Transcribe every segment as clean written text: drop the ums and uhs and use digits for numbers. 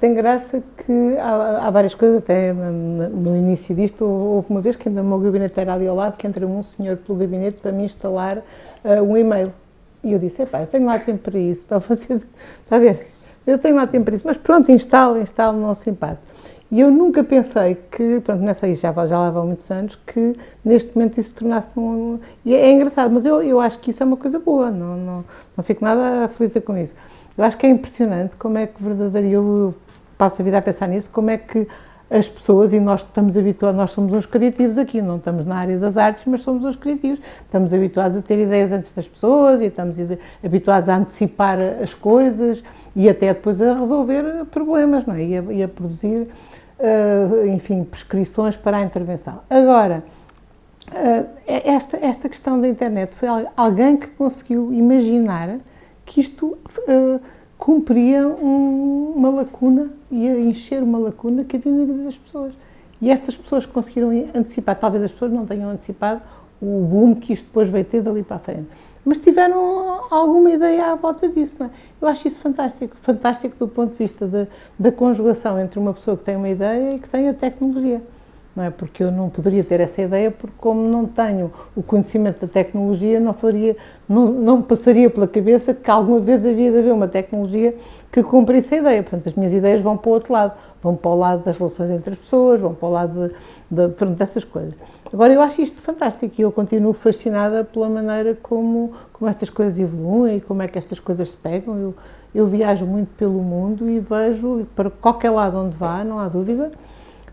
tem graça que há várias coisas, até no início disto, houve uma vez que ainda o meu gabinete era ali ao lado, que entra um senhor pelo gabinete para me instalar um e-mail. E eu disse, eu tenho lá tempo para isso, para fazer, está a ver? Eu tenho lá tempo para isso, mas pronto, instalo, não se empate. E eu nunca pensei que, pronto, nessa aí já lá vão muitos anos, que neste momento isso se tornasse E é engraçado, mas eu acho que isso é uma coisa boa, não fico nada aflita com isso. Eu acho que é impressionante como é que verdadeiro, eu passo a vida a pensar nisso, como é que as pessoas, e nós estamos habituados, nós somos uns criativos aqui, não estamos na área das artes, mas somos uns criativos, estamos habituados a ter ideias antes das pessoas e estamos habituados a antecipar as coisas e até depois a resolver problemas, não é? E a produzir, enfim, prescrições para a intervenção. Agora, esta questão da internet foi alguém que conseguiu imaginar que isto cumpria uma lacuna, ia encher uma lacuna que havia na vida das pessoas. E estas pessoas conseguiram antecipar, talvez as pessoas não tenham antecipado o boom que isto depois veio ter dali para a frente, mas tiveram alguma ideia à volta disso, não é? Eu acho isso fantástico, fantástico do ponto de vista da conjugação entre uma pessoa que tem uma ideia e que tem a tecnologia. Não é? Porque eu não poderia ter essa ideia, porque como não tenho o conhecimento da tecnologia, não me passaria pela cabeça que alguma vez havia de haver uma tecnologia que cumprisse a ideia. Portanto, as minhas ideias vão para o outro lado, vão para o lado das relações entre as pessoas, vão para o lado dessas coisas. Agora, eu acho isto fantástico e eu continuo fascinada pela maneira como estas coisas evoluem e como é que estas coisas se pegam. Eu viajo muito pelo mundo e vejo, para qualquer lado onde vá, não há dúvida.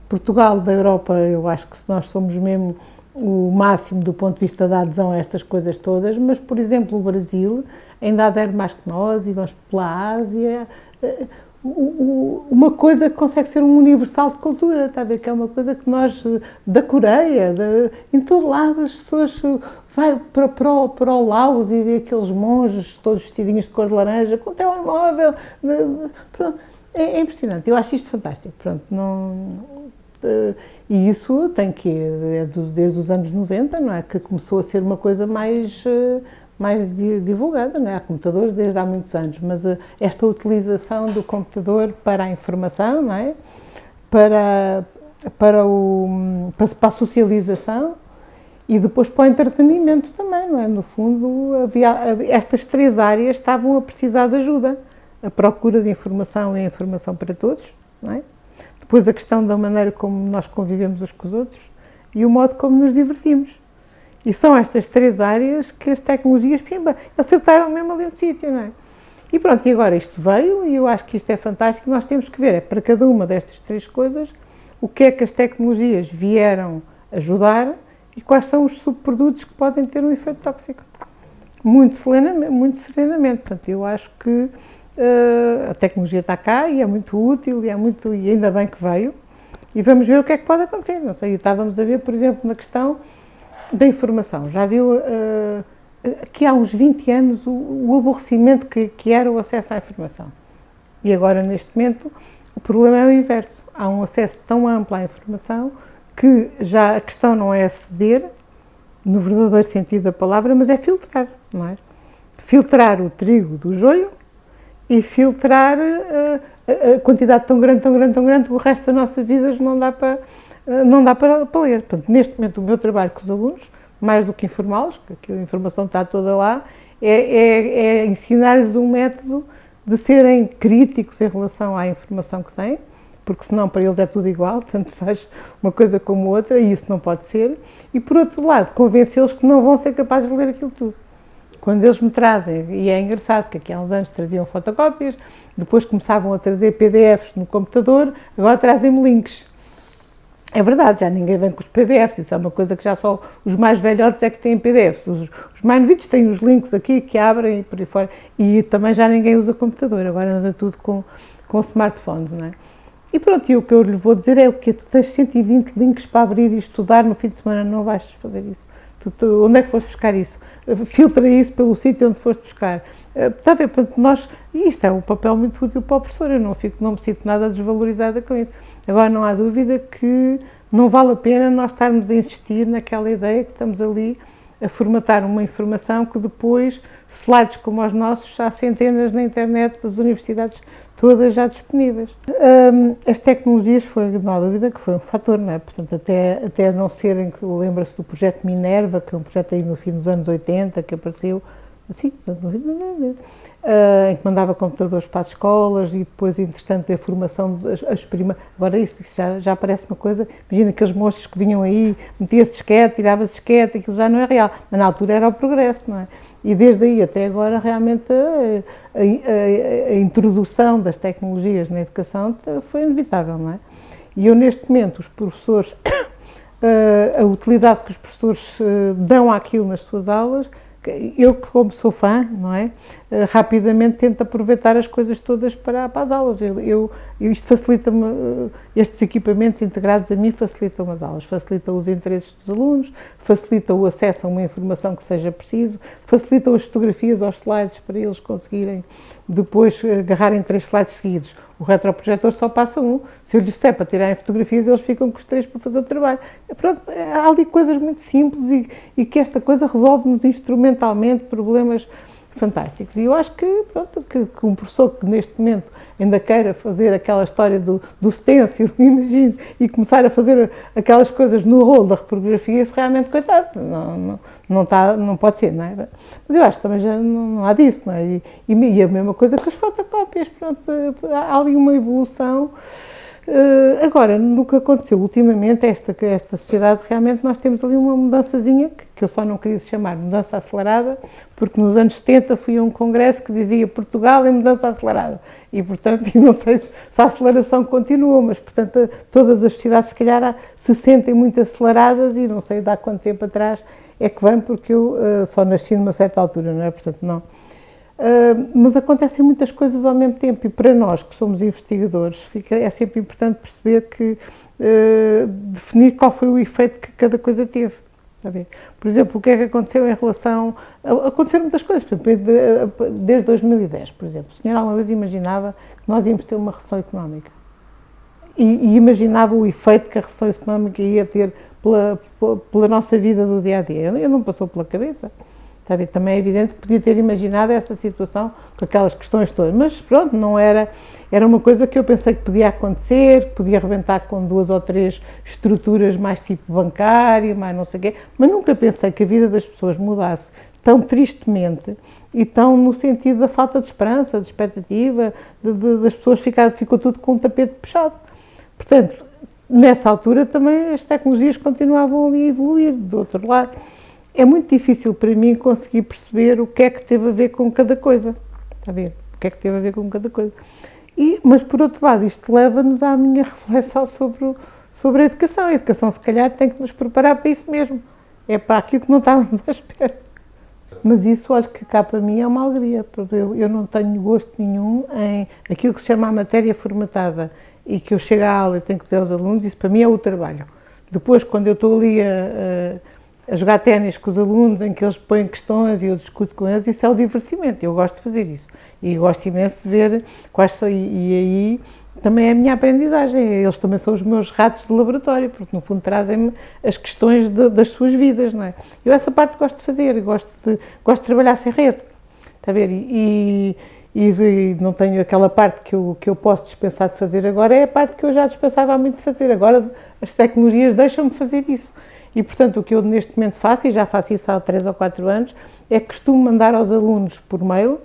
Portugal, da Europa, eu acho que nós somos mesmo o máximo do ponto de vista da adesão a estas coisas todas, mas, por exemplo, o Brasil ainda adere mais que nós e vamos pela Ásia. Uma coisa que consegue ser um universal de cultura, está a ver? Que é uma coisa que nós, da Coreia, em todo lado, as pessoas vão para o Laos e vê aqueles monges todos vestidinhos de cor de laranja, com telemóvel. Pronto. É impressionante, eu acho isto fantástico. Pronto, e isso tem que desde os anos 90, não é? Que começou a ser uma coisa mais divulgada, não é? Há computadores desde há muitos anos, mas esta utilização do computador para a informação, não é? Para a socialização e depois para o entretenimento também, não é? No fundo, estas três áreas estavam a precisar de ajuda. A procura de informação e a informação para todos, não é? Depois a questão da maneira como nós convivemos uns com os outros e o modo como nos divertimos. E são estas três áreas que as tecnologias, pimba, acertaram mesmo ali no sítio, não é? E pronto, e agora isto veio e eu acho que isto é fantástico, nós temos que ver, para cada uma destas três coisas, o que é que as tecnologias vieram ajudar e quais são os subprodutos que podem ter um efeito tóxico. Muito serenamente. Portanto, eu acho que a tecnologia está cá e é muito útil e ainda bem que veio e vamos ver o que é que pode acontecer. Não sei, estávamos a ver, por exemplo, na questão da informação. Já viu que há uns 20 anos o aborrecimento que era o acesso à informação. E agora, neste momento, o problema é o inverso. Há um acesso tão amplo à informação que já a questão não é aceder, no verdadeiro sentido da palavra, mas é filtrar, não é? Filtrar o trigo do joio e filtrar a quantidade tão grande, que o resto da nossa vida não dá para ler. Portanto, neste momento, o meu trabalho com os alunos, mais do que informá-los, porque a informação está toda lá, é ensinar-lhes um método de serem críticos em relação à informação que têm, porque senão para eles é tudo igual, tanto faz uma coisa como outra, e isso não pode ser. E, por outro lado, convencê-los que não vão ser capazes de ler aquilo tudo. Quando eles me trazem, e é engraçado, porque aqui há uns anos traziam fotocópias, depois começavam a trazer PDFs no computador, agora trazem-me links. É verdade, já ninguém vem com os PDFs, isso é uma coisa que já só os mais velhotes é que têm PDFs. Os mais novitos têm os links aqui que abrem e por aí fora, e também já ninguém usa computador, agora anda tudo com smartphones, não é? E pronto, e o que eu lhe vou dizer é o que tu tens 120 links para abrir e estudar no fim de semana, não vais fazer isso. Onde é que foste buscar isso? Filtra isso pelo sítio onde foste buscar. Está a ver, portanto, isto é um papel muito útil para o professor, eu não me sinto nada desvalorizada com isso. Agora, não há dúvida que não vale a pena nós estarmos a insistir naquela ideia que estamos ali a formatar uma informação que depois, slides como os nossos, há centenas na internet das universidades todas já disponíveis. As tecnologias foi, não há dúvida, que foi um fator, não é? Portanto, até não serem, lembra-se do projeto Minerva, que é um projeto aí no fim dos anos 80, que apareceu, assim, em que mandava computadores para as escolas e depois, entretanto, a formação, agora isso já parece uma coisa, imagina aqueles monstros que vinham aí, metia-se disquete, tirava-se disquete, aquilo já não é real, mas na altura era o progresso, não é? E desde aí até agora, realmente, a introdução das tecnologias na educação foi inevitável, não é? E eu, neste momento, os professores, a utilidade que os professores dão àquilo nas suas aulas, eu, como sou fã, não é? Rapidamente tento aproveitar as coisas todas para as aulas. Isto facilita-me, estes equipamentos integrados a mim facilitam as aulas, facilitam os interesses dos alunos, facilita o acesso a uma informação que seja preciso, facilitam as fotografias aos slides para eles conseguirem depois agarrarem 3 slides seguidos. O retroprojetor só passa um. Se eu lhes disser para tirarem fotografias, eles ficam com os 3 para fazer o trabalho. Pronto, há ali coisas muito simples e que esta coisa resolve-nos instrumentalmente problemas fantásticos. E eu acho que, pronto, que um professor que neste momento ainda queira fazer aquela história do stencil, imagine, e começar a fazer aquelas coisas no rolo da reprografia, isso realmente, coitado, não pode ser, não é? Mas eu acho que também já não há disso, não é? E a mesma coisa que as fotocópias, pronto, há ali uma evolução. Agora, no que aconteceu ultimamente, esta sociedade, realmente nós temos ali uma mudançazinha, que eu só não queria chamar mudança acelerada, porque nos anos 70 fui a um congresso que dizia Portugal em mudança acelerada, e portanto, não sei se a aceleração continua, mas portanto todas as sociedades se calhar se sentem muito aceleradas e não sei de há quanto tempo atrás é que vem, porque eu só nasci numa certa altura, não é? Portanto, não. Mas acontecem muitas coisas ao mesmo tempo e para nós que somos investigadores é sempre importante perceber que definir qual foi o efeito que cada coisa teve. Está a ver? Por exemplo, o que é que aconteceu em relação... Aconteceram muitas coisas, por exemplo, desde 2010, por exemplo. O senhor alguma vez imaginava que nós íamos ter uma recessão económica e imaginava o efeito que a recessão económica ia ter pela nossa vida do dia-a-dia. Eu não passou pela cabeça. Também é evidente que podia ter imaginado essa situação com aquelas questões todas, mas pronto, não era uma coisa que eu pensei que podia acontecer, que podia arrebentar com 2 ou 3 estruturas mais tipo bancário, mais não sei o quê, mas nunca pensei que a vida das pessoas mudasse tão tristemente e tão no sentido da falta de esperança, de expectativa, das pessoas ficou tudo com um tapete puxado. Portanto, nessa altura também as tecnologias continuavam ali a evoluir, do outro lado. É muito difícil para mim conseguir perceber o que é que teve a ver com cada coisa, está a ver? O que é que teve a ver com cada coisa. Mas, por outro lado, isto leva-nos à minha reflexão sobre a educação. A educação, se calhar, tem que nos preparar para isso mesmo. É para aquilo que não estávamos à espera. Mas isso, olha, que cá para mim é uma alegria, porque eu não tenho gosto nenhum em aquilo que se chama a matéria formatada e que eu chego à aula e tenho que dizer aos alunos, isso para mim é o trabalho. Depois, quando eu estou ali a jogar ténis com os alunos, em que eles põem questões e eu discuto com eles, isso é o divertimento, eu gosto de fazer isso. E gosto imenso de ver quais são, e aí também é a minha aprendizagem, eles também são os meus ratos de laboratório, porque no fundo trazem-me as questões das suas vidas, não é? Eu essa parte gosto de fazer, gosto de trabalhar sem rede, está a ver? E não tenho aquela parte que eu posso dispensar de fazer agora, é a parte que eu já dispensava há muito de fazer, agora as tecnologias deixam-me fazer isso. E, portanto, o que eu neste momento faço, e já faço isso há 3 ou 4 anos, é que costumo mandar aos alunos por mail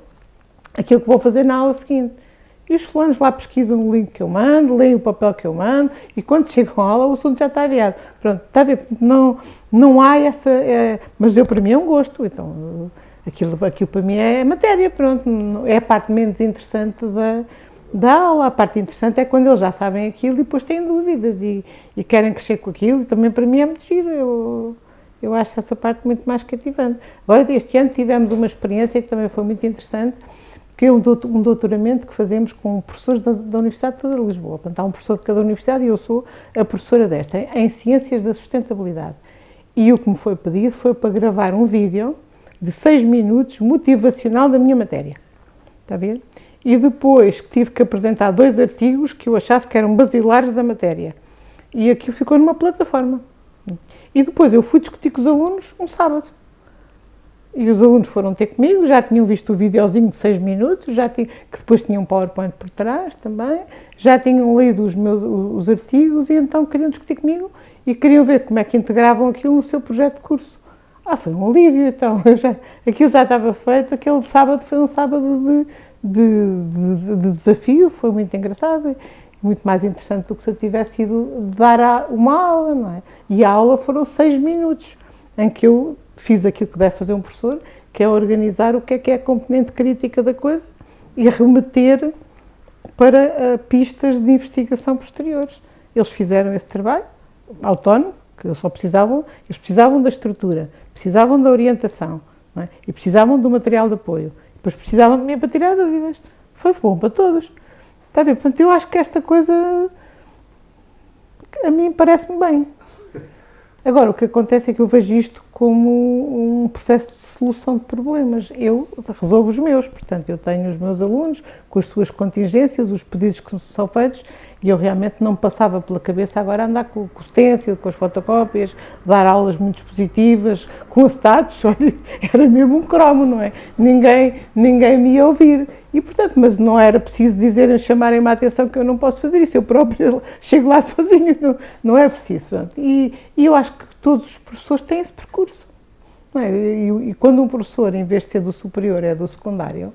aquilo que vou fazer na aula seguinte. E os fulanos lá pesquisam o link que eu mando, leem o papel que eu mando, e quando chegam à aula o assunto já está aviado. Pronto, está a ver? Não há essa... mas eu, para mim, é um gosto. Então, aquilo para mim é matéria, pronto. É a parte menos interessante da aula. A parte interessante é quando eles já sabem aquilo e depois têm dúvidas e querem crescer com aquilo, e também para mim é muito giro. Eu acho essa parte muito mais cativante. Agora, este ano tivemos uma experiência que também foi muito interessante, que é um doutoramento que fazemos com professores da Universidade de Lisboa. Portanto, há um professor de cada universidade e eu sou a professora desta, em Ciências da Sustentabilidade. E o que me foi pedido foi para gravar um vídeo de 6 minutos motivacional da minha matéria. Está a ver? E depois tive que apresentar 2 artigos que eu achasse que eram basilares da matéria. E aquilo ficou numa plataforma. E depois eu fui discutir com os alunos um sábado. e os alunos foram ter comigo, já tinham visto o videozinho de 6 minutos, que depois tinha um PowerPoint por trás também, já tinham lido os artigos e então queriam discutir comigo e queriam ver como é que integravam aquilo no seu projeto de curso. Foi um alívio, então, aquilo já estava feito, aquele sábado foi um sábado de desafio, foi muito engraçado, muito mais interessante do que se eu tivesse ido dar uma aula, não é? E a aula foram 6 minutos, em que eu fiz aquilo que deve fazer um professor, que é organizar o que é a componente crítica da coisa e remeter para pistas de investigação posteriores. Eles fizeram esse trabalho autónomo, que eles precisavam da estrutura, precisavam da orientação, não é? E precisavam do material de apoio, depois precisavam de mim para tirar dúvidas. Foi bom para todos. Está a ver? Portanto, eu acho que esta coisa a mim parece-me bem. Agora, o que acontece é que eu vejo isto como um processo de solução de problemas. Eu resolvo os meus, portanto, eu tenho os meus alunos com as suas contingências, os pedidos que são feitos, e eu realmente não me passava pela cabeça agora andar com o stencil, com as fotocópias, dar aulas muito expositivas, com status, olha, era mesmo um cromo, não é? Ninguém me ia ouvir. E, portanto, mas não era preciso chamarem-me a atenção que eu não posso fazer isso, eu própria chego lá sozinha, não é preciso. Portanto, e eu acho que todos os professores têm esse percurso. Não é? E quando um professor, em vez de ser do superior, é do secundário,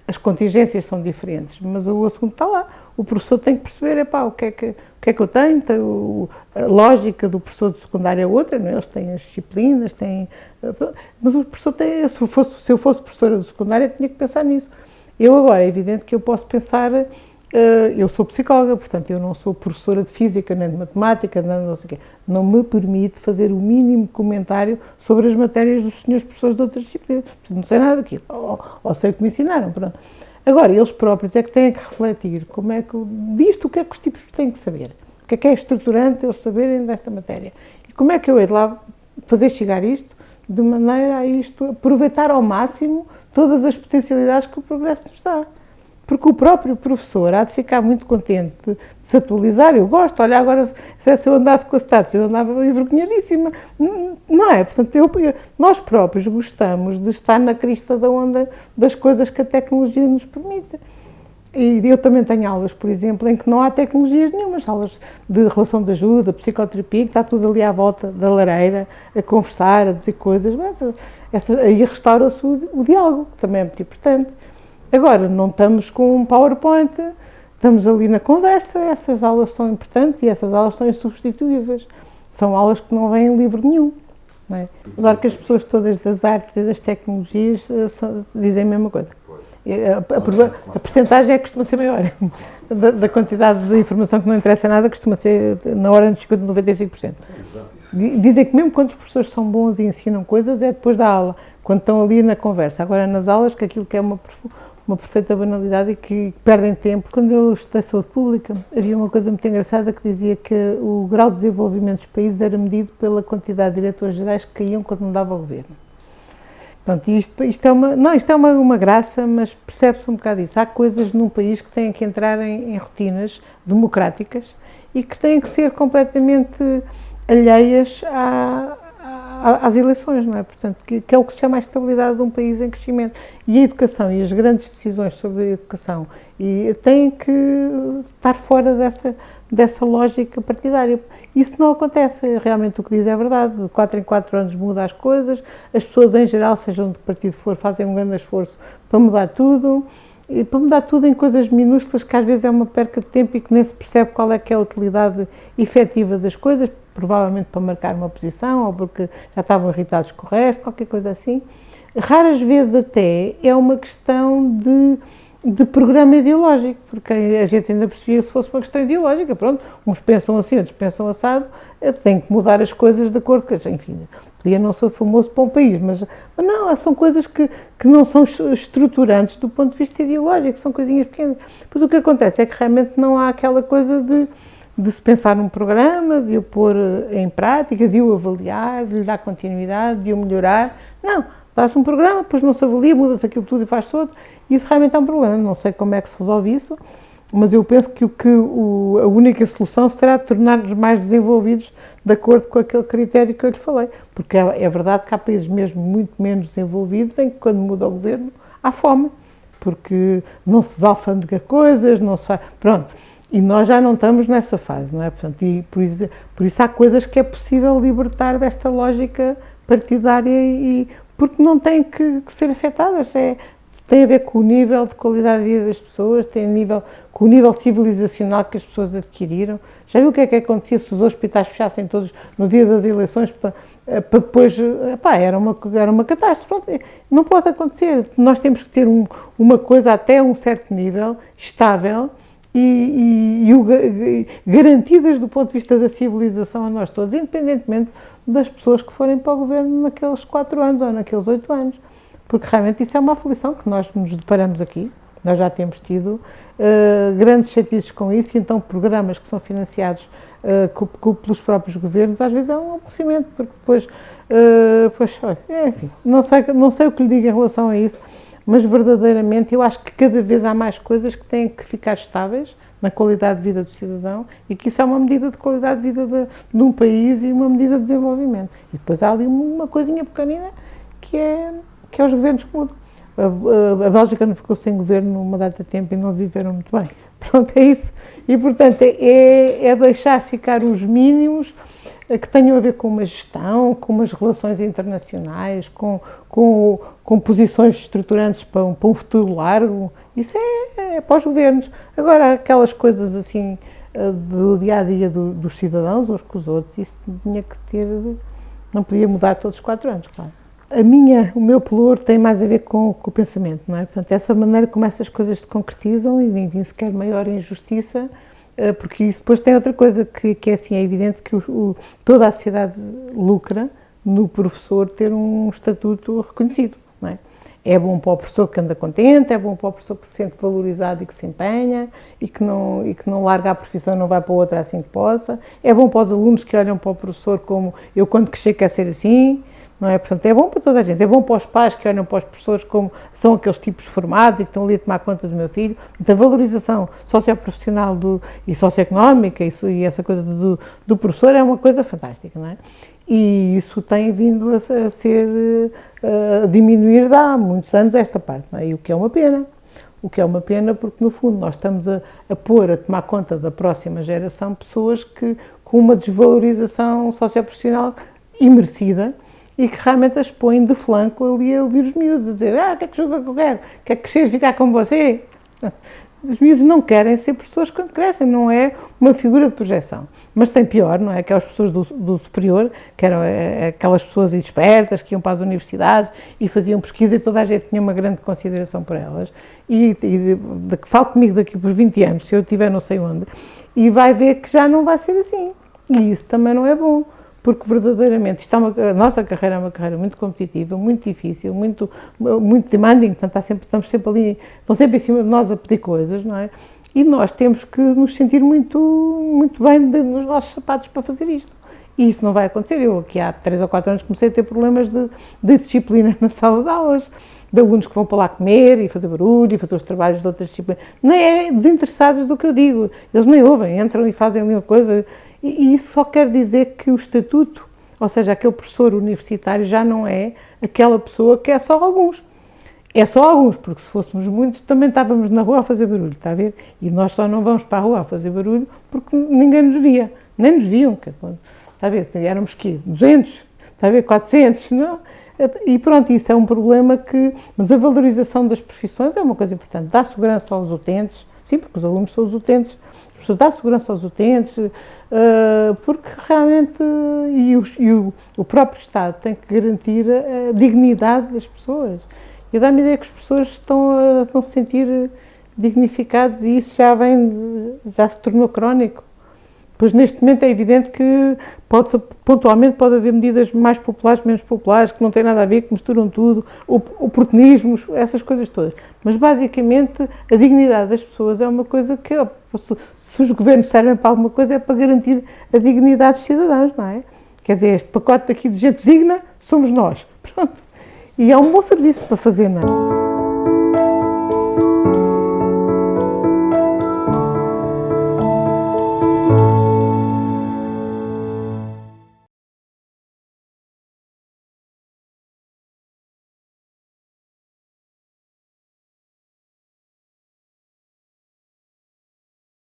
as contingências são diferentes, mas o assunto está lá. O professor tem que perceber, o que é que eu tenho, a lógica do professor de secundário é outra, não é? Eles têm as disciplinas, mas o professor tem, se eu fosse professora do secundário, eu tinha que pensar nisso. Eu agora, é evidente que eu posso pensar, eu sou psicóloga, portanto eu não sou professora de física, nem de matemática, não sei o quê. Não me permite fazer o mínimo comentário sobre as matérias dos senhores professores de outras disciplinas. Não sei nada daquilo, ou sei o que me ensinaram, pronto. Agora, eles próprios é que têm que refletir disto o que é que os tipos têm que saber. O que é estruturante eles saberem desta matéria. E como é que eu hei de lá fazer chegar isto de maneira a aproveitar ao máximo todas as potencialidades que o progresso nos dá. Porque o próprio professor há de ficar muito contente de se atualizar. Eu gosto, olha, agora se eu andasse com a status, eu andava envergonhadíssima. Não é? Portanto, nós próprios gostamos de estar na crista da onda das coisas que a tecnologia nos permite. E eu também tenho aulas, por exemplo, em que não há tecnologias nenhumas, aulas de relação de ajuda, psicoterapia, que está tudo ali à volta da lareira, a conversar, a dizer coisas, mas aí restaura-se o diálogo, que também é muito importante. Agora, não estamos com um PowerPoint, estamos ali na conversa, essas aulas são importantes e essas aulas são insubstituíveis. São aulas que não vêm em livro nenhum. Não é? Claro que as pessoas todas das artes e das tecnologias dizem a mesma coisa. A percentagem costuma ser maior. Da quantidade de informação que não interessa nada, costuma ser na ordem de 95%. Dizem que mesmo quando os professores são bons e ensinam coisas, é depois da aula, quando estão ali na conversa. Agora, nas aulas, que aquilo que é uma perfeita banalidade e que perdem tempo. Quando eu estudei saúde pública, havia uma coisa muito engraçada que dizia que o grau de desenvolvimento dos países era medido pela quantidade de diretores gerais que caíam quando mudava o governo. Portanto, isto é uma graça, mas percebe-se um bocado isso. Há coisas num país que têm que entrar em rotinas democráticas e que têm que ser completamente alheias às eleições, não é? Portanto, que é o que se chama a estabilidade de um país em crescimento. E a educação e as grandes decisões sobre a educação têm que estar fora dessa lógica partidária. Isso não acontece, realmente o que diz é verdade, de 4 em 4 anos muda as coisas, as pessoas em geral, sejam de que partido for, fazem um grande esforço para mudar tudo, e para mudar tudo em coisas minúsculas que às vezes é uma perca de tempo e que nem se percebe qual é que é a utilidade efetiva das coisas, provavelmente para marcar uma posição ou porque já estavam irritados com o resto, qualquer coisa assim. Raras vezes até é uma questão de programa ideológico, porque a gente ainda percebia se fosse uma questão ideológica, pronto, uns pensam assim, outros pensam assado, tem que mudar as coisas de acordo com, enfim, podia não ser famoso para um país, mas não, são coisas que não são estruturantes do ponto de vista ideológico, são coisinhas pequenas. Pois o que acontece é que realmente não há aquela coisa de se pensar num programa, de o pôr em prática, de o avaliar, de lhe dar continuidade, de o melhorar, não. Dá-se um programa, depois não se avalia, muda-se aquilo tudo e faz-se outro. Isso realmente é um problema. Não sei como é que se resolve isso. mas eu penso que a única solução será tornar-nos mais desenvolvidos de acordo com aquele critério que eu lhe falei, porque é verdade que há países mesmo muito menos desenvolvidos em que quando muda o governo há fome, porque não se desalfandega coisas, não se faz... Pronto. E nós já não estamos nessa fase, não é? Portanto, e por isso há coisas que é possível libertar desta lógica partidária porque não têm que ser afetadas. Tem a ver com o nível de qualidade de vida das pessoas, com o nível civilizacional que as pessoas adquiriram. Já viu o que acontecia se os hospitais fechassem todos no dia das eleições para depois... era uma catástrofe. Pronto, não pode acontecer. Nós temos que ter uma coisa até um certo nível, estável, garantidas do ponto de vista da civilização a nós todos, independentemente das pessoas que forem para o governo naqueles 4 anos ou naqueles 8 anos. Porque realmente isso é uma aflição que nós nos deparamos aqui. Nós já temos tido grandes chatices com isso, e então programas que são financiados pelos próprios governos, às vezes é um aborrecimento, porque depois, enfim, não sei o que lhe digo em relação a isso, mas verdadeiramente eu acho que cada vez há mais coisas que têm que ficar estáveis na qualidade de vida do cidadão, e que isso é uma medida de qualidade de vida de um país e uma medida de desenvolvimento. E depois há ali uma coisinha pequenina que é os governos que mudam. A Bélgica não ficou sem governo uma data de tempo e não viveram muito bem. Pronto, é isso. E, portanto, é deixar ficar os mínimos que tenham a ver com uma gestão, com umas relações internacionais, com posições estruturantes para um futuro largo. Isso é para os governos. Agora, aquelas coisas assim do dia-a-dia dos cidadãos, uns com os outros, isso tinha que ter... Não podia mudar todos os 4 anos, claro. O meu pelour tem mais a ver com o pensamento, não é? Portanto, essa maneira como essas coisas se concretizam, e ninguém se quer maior injustiça, porque isso depois tem outra coisa, que é assim, é evidente que toda a sociedade lucra no professor ter um estatuto reconhecido, não é? É bom para o professor que anda contente, é bom para o professor que se sente valorizado e que se empenha, e que não larga a profissão e não vai para outra assim que possa. É bom para os alunos que olham para o professor como eu quando crescer quero ser assim, não é? Portanto, é bom para toda a gente. É bom para os pais que olham para os professores como são aqueles tipos formados e que estão ali a tomar conta do meu filho. Portanto, a valorização socioprofissional e socioeconómica e essa coisa do professor é uma coisa fantástica, não é? E isso tem vindo a diminuir há muitos anos esta parte, não é? E o que é uma pena. O que é uma pena porque, no fundo, nós estamos a tomar conta da próxima geração pessoas com uma desvalorização socioprofissional imerecida e que realmente as põem de flanco ali a ouvir os miúdos, a dizer o que é que eu quero? Quer crescer e ficar com você? Os miúdos não querem ser professores quando crescem, não é uma figura de projeção. Mas tem pior, não é? Que as pessoas do superior, que eram aquelas pessoas espertas que iam para as universidades e faziam pesquisa e toda a gente tinha uma grande consideração por elas. Fale comigo daqui por 20 anos, se eu estiver não sei onde, e vai ver que já não vai ser assim. E isso também não é bom. Porque verdadeiramente a nossa carreira é uma carreira muito competitiva, muito difícil, muito demanding, portanto estamos sempre ali, estão sempre em cima de nós a pedir coisas, não é? E nós temos que nos sentir muito bem nos nossos sapatos para fazer isto. E isso não vai acontecer. Eu aqui há 3 ou 4 anos comecei a ter problemas de disciplina na sala de aulas, de alunos que vão para lá comer e fazer barulho e fazer os trabalhos de outras disciplinas. Nem é desinteressados do que eu digo, eles nem ouvem, entram e fazem ali uma coisa. E isso só quer dizer que o estatuto, ou seja, aquele professor universitário já não é aquela pessoa que é só alguns. É só alguns, porque se fôssemos muitos também estávamos na rua a fazer barulho, está a ver? E nós só não vamos para a rua a fazer barulho porque ninguém nos via, nem nos viam, está a ver? Éramos quê? 200, está a ver? 400, não? E pronto, isso é um problema mas a valorização das profissões é uma coisa importante, dá segurança aos utentes. Sim, porque os alunos são os utentes, as pessoas dão segurança aos utentes, porque realmente, o próprio Estado tem que garantir a dignidade das pessoas. E dá-me a ideia que os professores estão a se sentir dignificados e isso já se tornou crónico. Pois neste momento é evidente que pontualmente pode haver medidas mais populares, menos populares, que não têm nada a ver, que misturam tudo, oportunismo, essas coisas todas. Mas basicamente a dignidade das pessoas é uma coisa que, se os governos servem para alguma coisa, é para garantir a dignidade dos cidadãos, não é? Quer dizer, este pacote aqui de gente digna somos nós. Pronto. E é um bom serviço para fazer, não é?